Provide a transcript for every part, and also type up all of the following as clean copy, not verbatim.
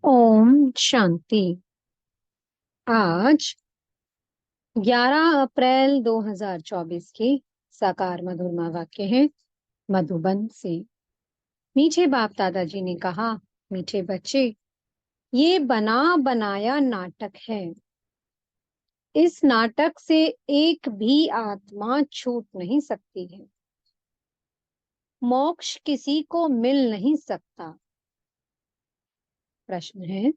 ओम शांति। आज 11 अप्रैल 2024 के साकार मधुरमा वाक्य है मधुबन से। मीठे बाप दादाजी ने कहा, मीठे बच्चे, ये बना बनाया नाटक है। इस नाटक से एक भी आत्मा छूट नहीं सकती है। मोक्ष किसी को मिल नहीं सकता। प्रश्न है,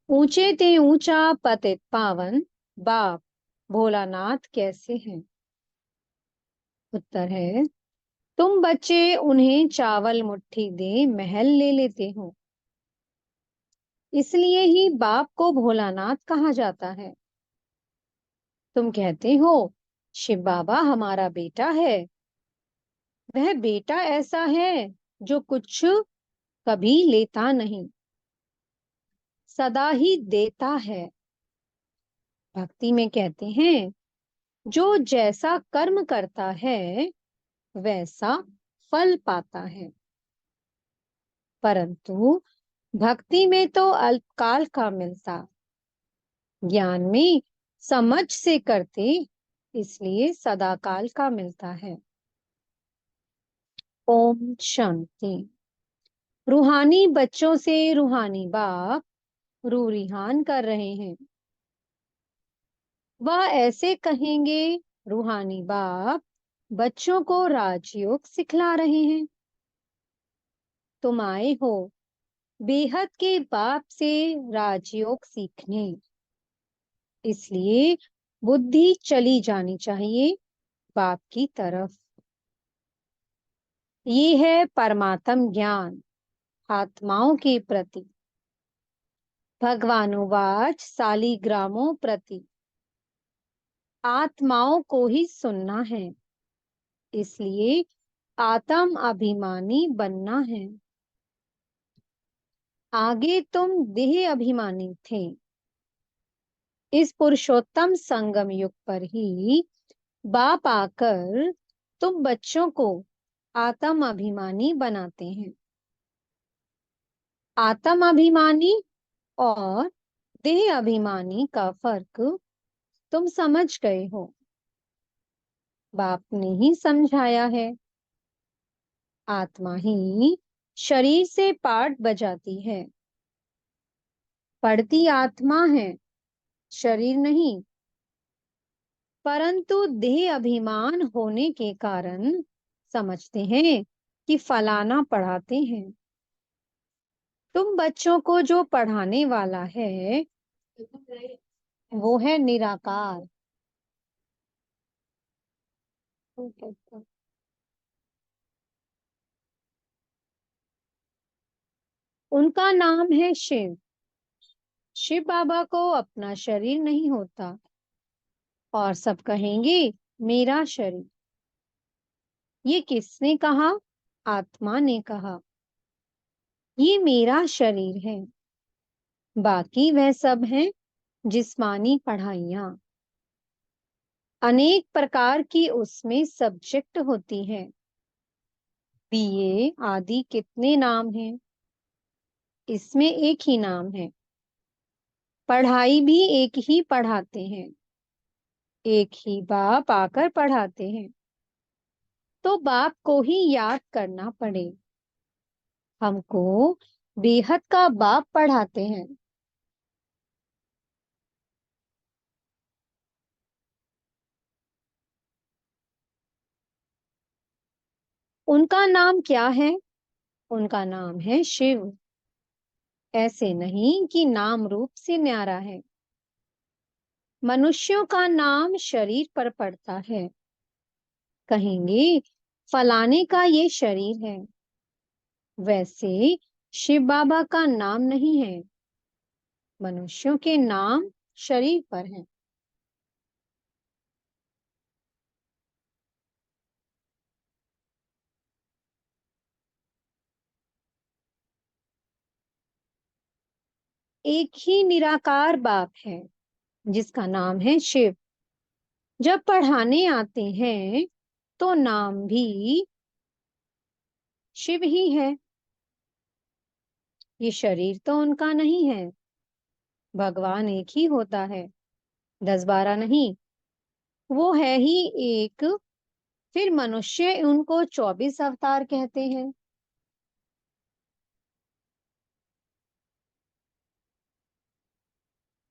ऊंचे ते ऊंचा पतित पावन बाप भोलानाथ कैसे हैं? उत्तर है, तुम बच्चे उन्हें चावल मुट्ठी दे महल ले लेते हो, इसलिए ही बाप को भोलानाथ कहा जाता है। तुम कहते हो शिव बाबा हमारा बेटा है। वह बेटा ऐसा है जो कुछ कभी लेता नहीं, सदा ही देता है। भक्ति में कहते हैं, जो जैसा कर्म करता है वैसा फल पाता है। परंतु भक्ति में तो अल्पकाल का मिलता, ज्ञान में समझ से करते इसलिए सदाकाल का मिलता है। ओम शांति। रूहानी बच्चों से रूहानी बाप रूह रिहान कर रहे हैं। वह ऐसे कहेंगे, रूहानी बाप बच्चों को राजयोग सिखला रहे हैं। तुम आए हो बेहद के बाप से राजयोग सीखने, इसलिए बुद्धि चली जानी चाहिए बाप की तरफ। ये है परमात्म ज्ञान आत्माओं के प्रति। भगवानुवाच सालिग्रामों प्रति। आत्माओं को ही सुनना है, इसलिए आत्म अभिमानी बनना है। आगे तुम देह अभिमानी थे। इस पुरुषोत्तम संगम युग पर ही बाप आकर तुम बच्चों को आत्म अभिमानी बनाते हैं। आत्म अभिमानी और देह अभिमानी का फर्क तुम समझ गए हो। बाप ने ही समझाया है। आत्मा ही शरीर से पाठ बजाती है। पढ़ती आत्मा है, शरीर नहीं। परंतु देह अभिमान होने के कारण समझते हैं कि फलाना पढ़ाते हैं। तुम बच्चों को जो पढ़ाने वाला है वो है निराकार। उनका नाम है शिव। शिव बाबा को अपना शरीर नहीं होता और सब कहेंगे मेरा शरीर। ये किसने कहा? आत्मा ने कहा, ये मेरा शरीर है। बाकी वह सब हैं जिस्मानी पढ़ाइयाँ। अनेक प्रकार की उसमें सब्जेक्ट होती है। बीए आदि कितने नाम हैं, इसमें एक ही नाम है। पढ़ाई भी एक ही पढ़ाते हैं, एक ही बाप आकर पढ़ाते हैं। तो बाप को ही याद करना पड़े। हमको बेहद का बाप पढ़ाते हैं। उनका नाम क्या है? उनका नाम है शिव। ऐसे नहीं कि नाम रूप से न्यारा है। मनुष्यों का नाम शरीर पर पड़ता है, कहेंगे फलाने का ये शरीर है। वैसे शिव बाबा का नाम नहीं है, मनुष्यों के नाम शरीर पर हैं। एक ही निराकार बाप है जिसका नाम है शिव। जब पढ़ाने आते हैं तो नाम भी शिव ही है। ये शरीर तो उनका नहीं है। भगवान एक ही होता है, 10-12 नहीं। वो है ही एक। फिर मनुष्य उनको 24 अवतार कहते हैं।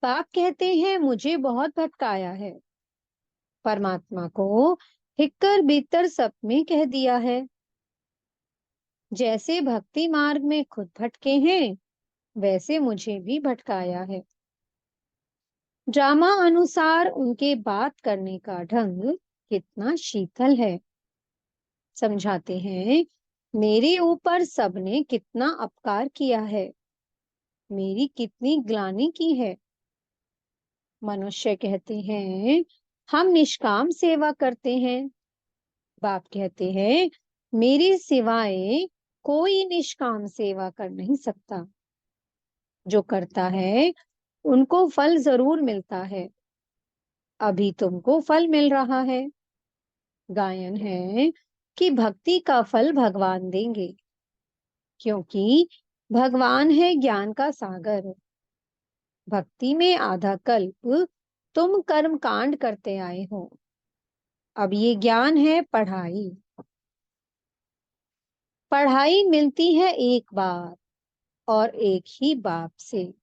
पाप कहते हैं मुझे बहुत भटकाया है। परमात्मा को हिक्कर भीतर सब में कह दिया है। जैसे भक्ति मार्ग में खुद भटके हैं, वैसे मुझे भी भटकाया है। ड्रामा अनुसार उनके बात करने का ढंग कितना शीतल है। समझाते हैं, मेरे ऊपर सबने कितना अपकार किया है, मेरी कितनी ग्लानि की है। मनुष्य कहते हैं, हम निष्काम सेवा करते हैं। बाप कहते हैं, मेरे सिवाय कोई निष्काम सेवा कर नहीं सकता। जो करता है उनको फल जरूर मिलता है। अभी तुमको फल मिल रहा है। गायन है कि भक्ति का फल भगवान देंगे, क्योंकि भगवान है ज्ञान का सागर। भक्ति में आधा कल्प तुम कर्म कांड करते आए हो। अब ये ज्ञान है पढ़ाई। पढ़ाई मिलती है एक बार और एक ही बाप से।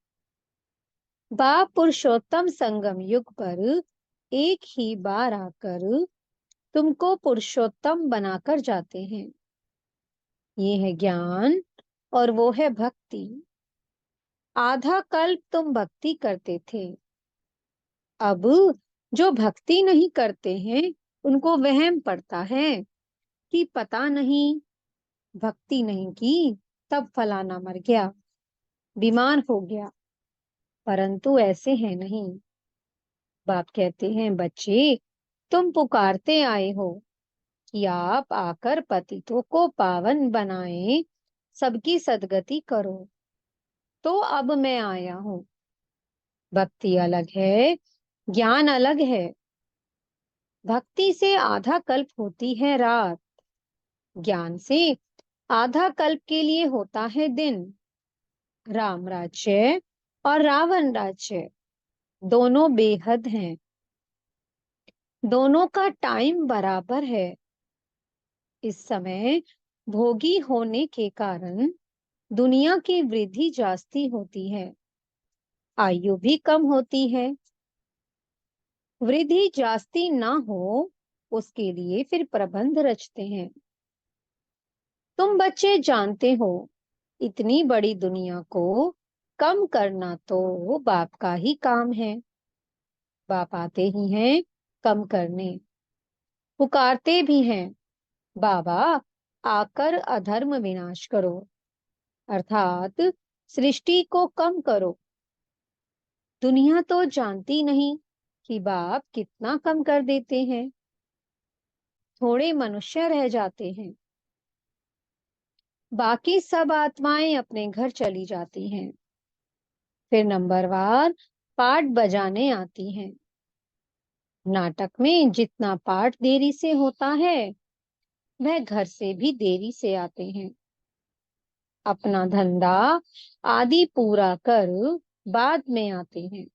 बाप पुरुषोत्तम संगम युग पर एक ही बार आकर तुमको पुरुषोत्तम बनाकर जाते हैं। ये है ज्ञान और वो है भक्ति। आधा कल्प तुम भक्ति करते थे। अब जो भक्ति नहीं करते हैं, उनको वहम पड़ता है कि पता नहीं, भक्ति नहीं की तब फलाना मर गया, बीमार हो गया। परंतु ऐसे है नहीं। बाप कहते हैं, बच्चे तुम पुकारते आए हो कि आप आकर पतितों को पावन बनाएं, सबकी सदगति करो। तो अब मैं आया हूँ। भक्ति अलग है, ज्ञान अलग है। भक्ति से आधा कल्प होती है रात, ज्ञान से आधा कल्प के लिए होता है दिन। राम राज्य और रावण राज्य दोनों बेहद हैं। दोनों का टाइम बराबर है। इस समय भोगी होने के कारण दुनिया की वृद्धि जास्ती होती है, आयु भी कम होती है। वृद्धि जास्ती ना हो, उसके लिए फिर प्रबंध रचते हैं। तुम बच्चे जानते हो, इतनी बड़ी दुनिया को कम करना तो बाप का ही काम है। बाप आते ही हैं कम करने, पुकारते भी हैं, बाबा आकर अधर्म विनाश करो, अर्थात सृष्टि को कम करो। दुनिया तो जानती नहीं कि बाप कितना कम कर देते हैं। थोड़े मनुष्य रह जाते हैं, बाकी सब आत्माएं अपने घर चली जाती हैं। फिर नंबरवार पाठ बजाने आती हैं। नाटक में जितना पाठ देरी से होता है, वह घर से भी देरी से आते हैं। अपना धंधा आदि पूरा कर बाद में आते हैं।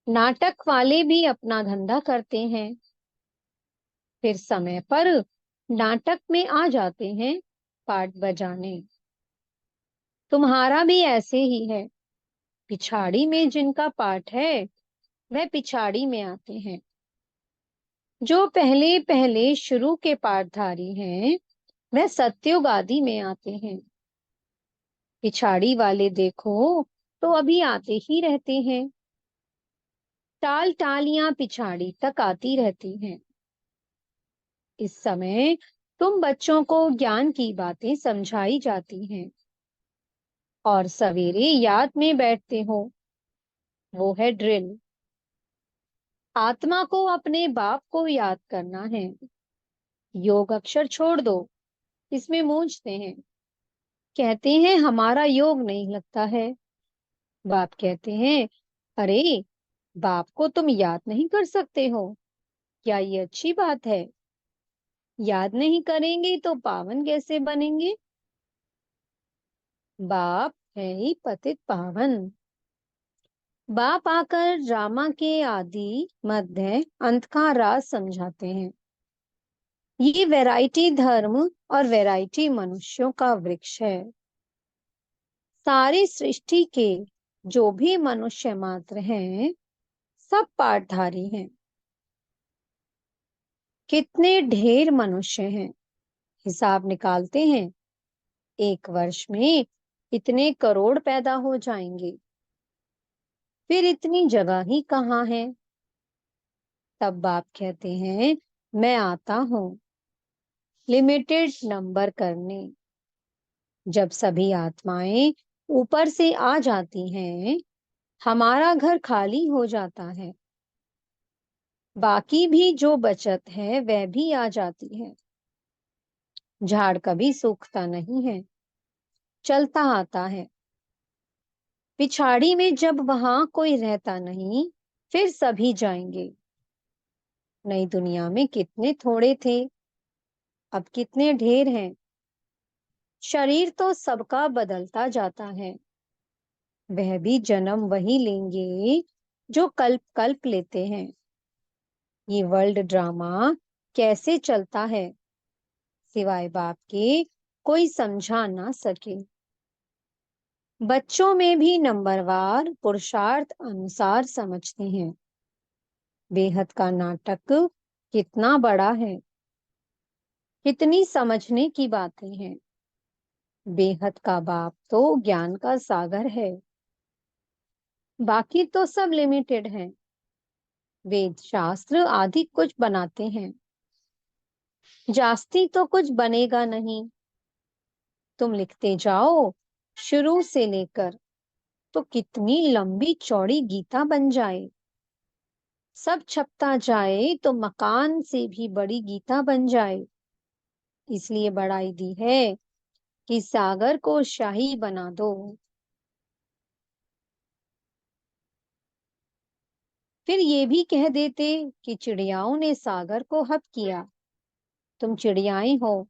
नाटक वाले भी अपना धंधा करते हैं, फिर समय पर नाटक में आ जाते हैं पाठ बजाने। तुम्हारा भी ऐसे ही है। पिछाड़ी में जिनका पाठ है, वह पिछाड़ी में आते हैं। जो पहले पहले शुरू के पाठधारी हैं, वह सत्युग आदि में आते हैं। पिछाड़ी वाले देखो तो अभी आते ही रहते हैं। टाल टालियां पिछाड़ी तक आती रहती हैं। इस समय तुम बच्चों को ज्ञान की बातें समझाई जाती हैं और सवेरे याद में बैठते हो। वो है ड्रिल। आत्मा को अपने बाप को याद करना है। योग अक्षर छोड़ दो, इसमें मूंझते हैं। कहते हैं हमारा योग नहीं लगता है। बाप कहते हैं, अरे बाप को तुम याद नहीं कर सकते हो, क्या ये अच्छी बात है? याद नहीं करेंगे तो पावन कैसे बनेंगे? बाप है ही पतित पावन। बाप आकर ड्रामा के आदि मध्य अंत का राज समझाते हैं। ये वैरायटी धर्म और वैरायटी मनुष्यों का वृक्ष है। सारी सृष्टि के जो भी मनुष्य मात्र हैं, सब पाठधारी हैं। कितने ढेर मनुष्य हैं, हिसाब निकालते हैं। एक वर्ष में इतने करोड़ पैदा हो जाएंगे। फिर इतनी जगह ही कहाँ है। तब बाप कहते हैं, मैं आता हूँ लिमिटेड नंबर करने। जब सभी आत्माएं ऊपर से आ जाती हैं, हमारा घर खाली हो जाता है। बाकी भी जो बचत है वह भी आ जाती है। झाड़ कभी सूखता नहीं है, चलता आता है। पिछाड़ी में जब वहां कोई रहता नहीं, फिर सभी जाएंगे। नई दुनिया में कितने थोड़े थे, अब कितने ढेर हैं। शरीर तो सबका बदलता जाता है। वह भी जन्म वही लेंगे जो कल्प कल्प लेते हैं। ये वर्ल्ड ड्रामा कैसे चलता है, सिवाय बाप के कोई समझा ना सके। बच्चों में भी नंबरवार पुरुषार्थ अनुसार समझते हैं। बेहद का नाटक कितना बड़ा है, कितनी समझने की बातें हैं। बेहद का बाप तो ज्ञान का सागर है। बाकी तो सब लिमिटेड है। वेद शास्त्र आदि कुछ बनाते हैं, जास्ती तो कुछ बनेगा नहीं। तुम लिखते जाओ शुरू से लेकर, तो कितनी लंबी चौड़ी गीता बन जाए। सब छपता जाए तो मकान से भी बड़ी गीता बन जाए। इसलिए बढ़ाई दी है कि सागर को शाही बना दो। फिर ये भी कह देते कि चिड़ियाओं ने सागर को हब किया। तुम चिड़ियाएं हो,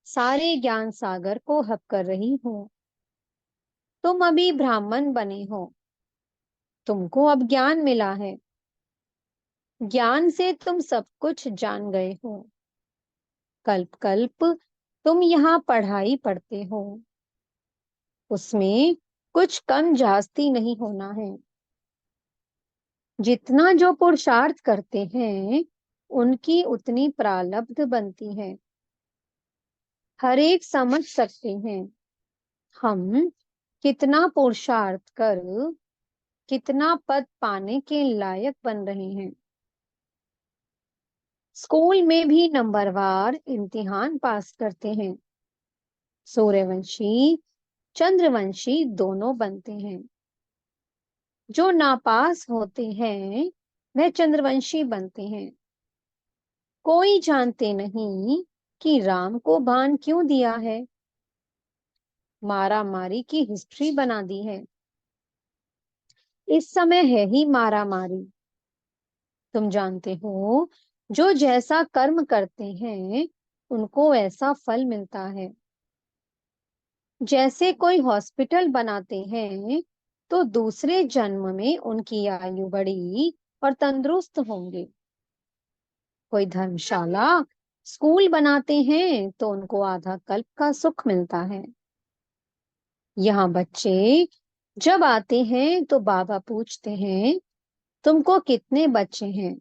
सारे ज्ञान सागर को हब कर रही हो। तुम अभी ब्राह्मण बने हो, तुमको अब ज्ञान मिला है। ज्ञान से तुम सब कुछ जान गए हो। कल्प कल्प तुम यहाँ पढ़ाई पढ़ते हो, उसमें कुछ कम जास्ती नहीं होना है। जितना जो पुरुषार्थ करते हैं, उनकी उतनी प्रारब्ध बनती है। हर एक समझ सकते हैं हम कितना पुरुषार्थ कर कितना पद पाने के लायक बन रहे हैं। स्कूल में भी नंबरवार इम्तिहान पास करते हैं। सूर्यवंशी चंद्रवंशी दोनों बनते हैं। जो नापास होते हैं वह चंद्रवंशी बनते हैं। कोई जानते नहीं कि राम को बाण क्यों दिया है। मारा मारी की हिस्ट्री बना दी है। इस समय है ही मारा मारी। तुम जानते हो, जो जैसा कर्म करते हैं उनको ऐसा फल मिलता है। जैसे कोई हॉस्पिटल बनाते हैं तो दूसरे जन्म में उनकी आयु बढ़ी और तंदुरुस्त होंगे। कोई धर्मशाला स्कूल बनाते हैं तो उनको आधा कल्प का सुख मिलता है। यहाँ बच्चे जब आते हैं तो बाबा पूछते हैं, तुमको कितने बच्चे हैं।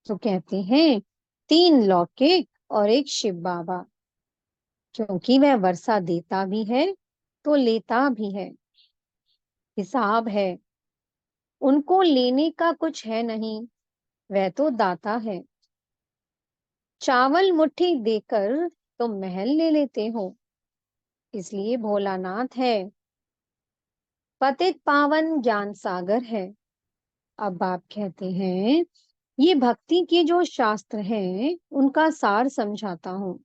तो कहते हैं, 3 लौकिक और एक शिव बाबा। क्योंकि वह वर्षा देता भी है तो लेता भी है। हिसाब है, उनको लेने का कुछ है नहीं, वह तो दाता है। चावल मुट्ठी देकर तुम महल ले लेते हो, इसलिए भोलानाथ है। पतित पावन ज्ञान सागर है। अब आप कहते हैं, ये भक्ति के जो शास्त्र हैं उनका सार समझाता हूँ।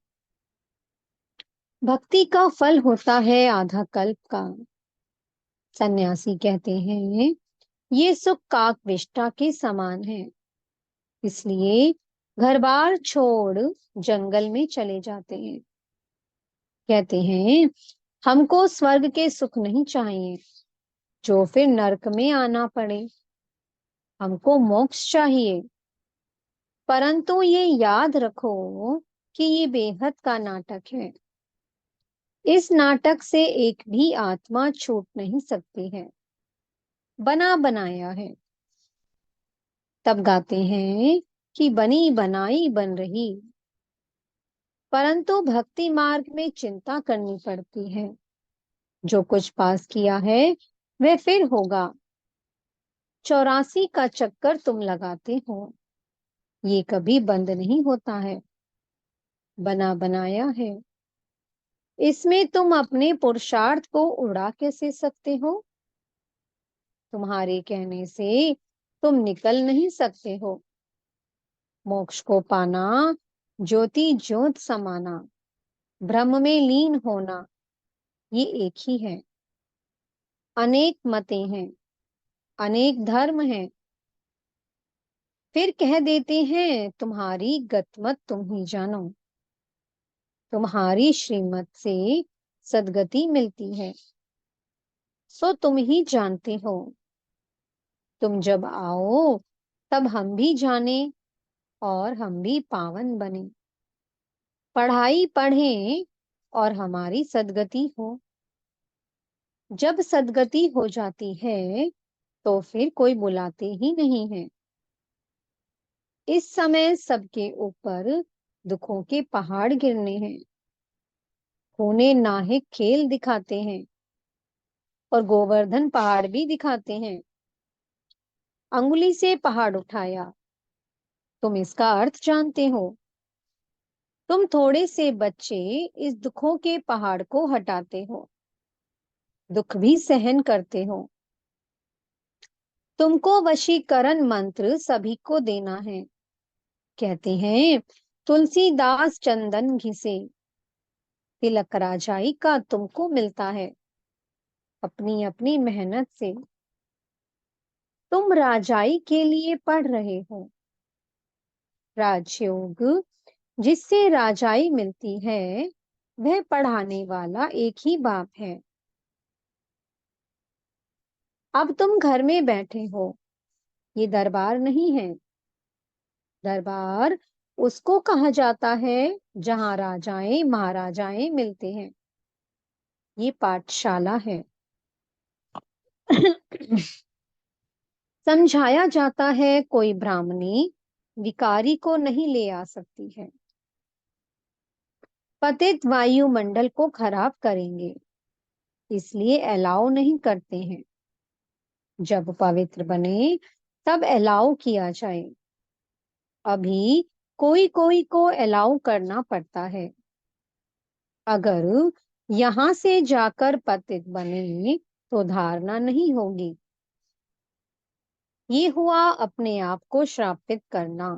भक्ति का फल होता है आधा कल्प का। सन्यासी कहते हैं, ये सुख काक विष्ठा के समान है। इसलिए घर बार छोड़ जंगल में चले जाते हैं। कहते हैं, हमको स्वर्ग के सुख नहीं चाहिए जो फिर नरक में आना पड़े। हमको मोक्ष चाहिए। परंतु ये याद रखो कि ये बेहद का नाटक है। इस नाटक से एक भी आत्मा छूट नहीं सकती है। बना बनाया है। तब गाते हैं कि बनी बनाई बन रही। परंतु भक्ति मार्ग में चिंता करनी पड़ती है। जो कुछ पास किया है वह फिर होगा। 84 का चक्कर तुम लगाते हो, ये कभी बंद नहीं होता है। बना बनाया है। इसमें तुम अपने पुरुषार्थ को उड़ा कैसे सकते हो? तुम्हारे कहने से तुम निकल नहीं सकते हो। मोक्ष को पाना, ज्योति ज्योत समाना, ब्रह्म में लीन होना, ये एक ही है। अनेक मतें हैं, अनेक धर्म हैं, फिर कह देते हैं तुम्हारी गतमत तुम ही जानो। तुम्हारी श्रीमत से सदगति मिलती है, सो तुम ही जानते हो। तुम जब आओ तब हम भी जाने और हम भी पावन बने। पढ़ाई पढ़ें और हमारी सदगति हो। जब सदगति हो जाती है तो फिर कोई बुलाते ही नहीं है। इस समय सबके ऊपर दुखों के पहाड़ गिरने हैं। होने नाहिक खेल दिखाते हैं और गोवर्धन पहाड़ भी दिखाते हैं। अंगुली से पहाड़ उठाया, तुम इसका अर्थ जानते हो। तुम थोड़े से बच्चे इस दुखों के पहाड़ को हटाते हो, दुख भी सहन करते हो। तुमको वशीकरण मंत्र सभी को देना है। कहते हैं तुलसीदास चंदन घिसे, तिलक राजाई का तुमको मिलता है अपनी अपनी मेहनत से। तुम राजाई के लिए पढ़ रहे हो। राजयोग जिससे राजाई मिलती है वह पढ़ाने वाला एक ही बाप है। अब तुम घर में बैठे हो, ये दरबार नहीं है। दरबार उसको कहा जाता है जहां राजाएं महाराजाएं मिलते हैं। ये पाठशाला है। समझाया जाता है कोई ब्राह्मणी विकारी को नहीं ले आ सकती है। पतित वायुमंडल को खराब करेंगे, इसलिए अलाउ नहीं करते हैं। जब पवित्र बने तब अलाउ किया जाए। अभी कोई कोई को अलाउ करना पड़ता है। अगर यहां से जाकर पतित बने तो धारणा नहीं होगी। ये हुआ अपने आप को श्रापित करना।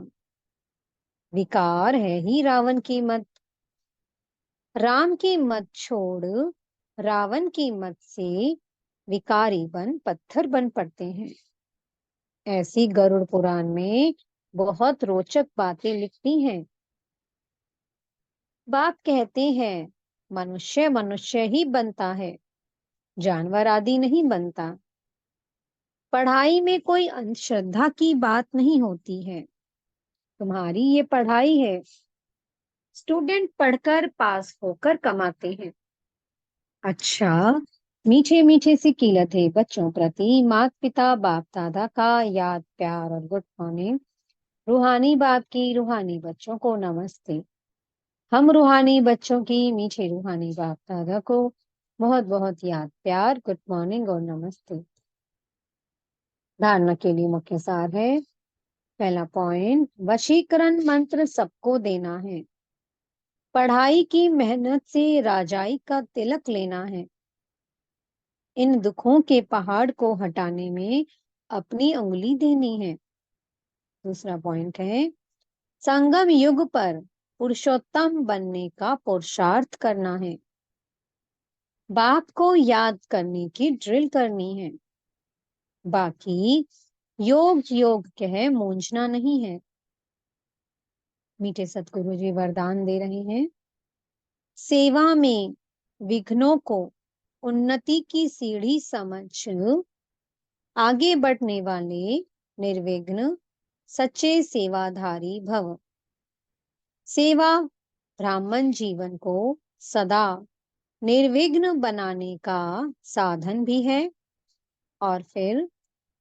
विकार है ही रावण की मत। राम की मत छोड़ रावण की मत से विकारी बन पत्थर बन पड़ते हैं। ऐसी गरुड़ पुराण में बहुत रोचक बातें लिखती हैं। बाप कहते हैं मनुष्य मनुष्य ही बनता है, जानवर आदि नहीं बनता। पढ़ाई में कोई अंधश्रद्धा की बात नहीं होती है। तुम्हारी ये पढ़ाई है। स्टूडेंट पढ़कर पास होकर कमाते हैं। अच्छा, मीठे मीठे से कीलत है बच्चों प्रति माता पिता बाप दादा का याद प्यार और गुड मॉर्निंग। रूहानी बाप की रूहानी बच्चों को नमस्ते। हम रूहानी बच्चों की मीठे रूहानी बाप दादा को बहुत बहुत याद प्यार गुड मॉर्निंग और नमस्ते। धारणा के लिए मुख्य सार है। पहला पॉइंट, वशीकरण मंत्र सबको देना है। पढ़ाई की मेहनत से राजाई का तिलक लेना है। इन दुखों के पहाड़ को हटाने में अपनी उंगली देनी है। दूसरा पॉइंट है संगम युग पर पुरुषोत्तम बनने का पुरुषार्थ करना है। बाप को याद करने की ड्रिल करनी है। बाकी योग योग कह मूंझना नहीं है। मीठे सतगुरु जी वरदान दे रहे हैं। सेवा में विघ्नों को उन्नति की सीढ़ी समझ आगे बढ़ने वाले निर्विघ्न सच्चे सेवाधारी भव। सेवा ब्राह्मण जीवन को सदा निर्विघ्न बनाने का साधन भी है, और फिर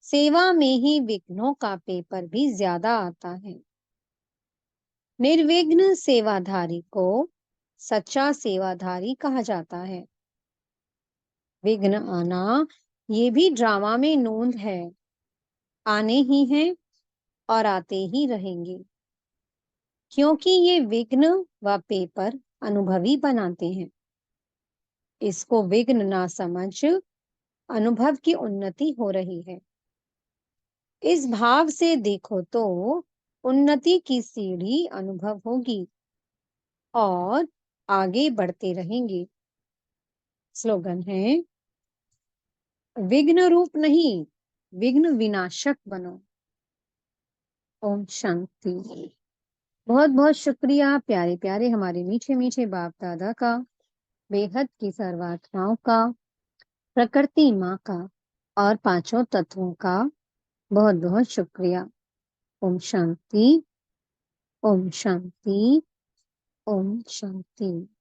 सेवा में ही विघ्नों का पेपर भी ज्यादा आता है। निर्विघ्न सेवाधारी को सच्चा सेवाधारी कहा जाता है। विघ्न आना ये भी ड्रामा में नोंद है, आने ही हैं और आते ही रहेंगे, क्योंकि ये विघ्न व पेपर अनुभवी बनाते हैं। इसको विघ्न ना समझ अनुभव की उन्नति हो रही है। इस भाव से देखो तो उन्नति की सीढ़ी अनुभव होगी और आगे बढ़ते रहेंगे। स्लोगन है, विघ्न रूप नहीं, विघ्न विनाशक बनो। ओम शांति। बहुत बहुत शुक्रिया प्यारे प्यारे हमारे मीठे मीठे बाप दादा का, बेहद की सर्वात्माओं का, प्रकृति माँ का और पांचों तत्वों का बहुत बहुत शुक्रिया। ओम शांति, ओम शांति, ओम शांति।